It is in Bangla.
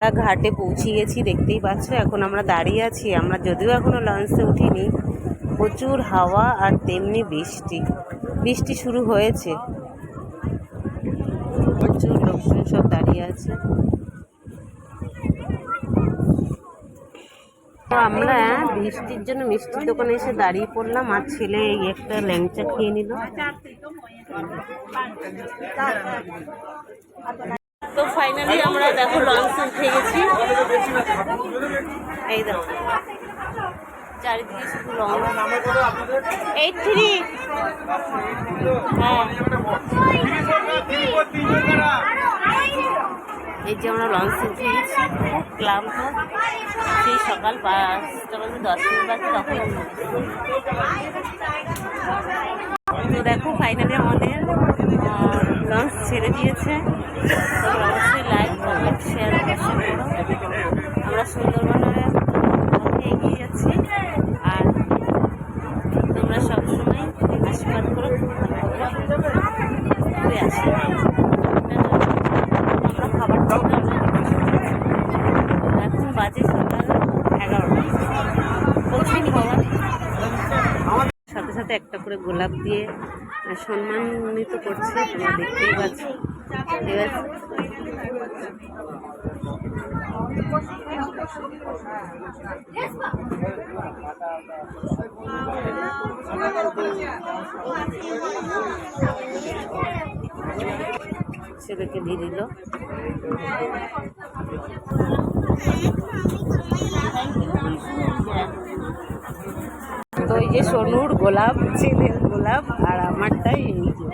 ঘাটে পৌঁছে গেছি, দেখতেই পাচ্ছ। এখন আমরা দাঁড়িয়ে আছি, আমরা যদিও এখনো লঞ্চে উঠিনি। প্রচুর হাওয়া আর তেমনি বৃষ্টি শুরু হয়েছে। প্রচুর লোকজন সব দাঁড়িয়ে আছে। তো আমরা বৃষ্টির জন্য মিষ্টির দোকানে এসে দাঁড়িয়ে পড়লাম, আর ছেলে এই একটা ল্যাংচা খেয়ে নিল। তো ফাইনালি আমরা দেখো লঞ্চে উঠে গেছি। এই দেখো চারিদিকে শুধু লঞ্চ। 83 হ্যাঁ, এই যে আমরা লঞ্চে উঠে গেছি। খুব ক্লান্ত, সেই সকাল 5টা বাজে 10 মিনিট বাজে তখন। তো দেখো ফাইনালি আমাদের লঞ্চ ছেড়ে দিয়েছে। তোমরা অবশ্যই লাইক, কমেন্ট, শেয়ার অবশ্যই করো। আমরা সুন্দরবনের পথে এগিয়ে যাচ্ছি, আর তোমরা সবসময় আশীর্বাদ করো, ঘুরে আসি। আমরা খাবার এখন বাজে সকাল 11টা। পৌঁছায়নি বাবা। সাথে সাথে একটা করে গোলাপ দিয়ে সম্মানিত করছে, তোমরা দেখতেই পাচ্ছ। ঠিক আছে, ছেলেকে দিয়ে দিল। তো এই যে সোনুর গোলাপ, ছেলের গোলাপ, আর আমারটাই এই যে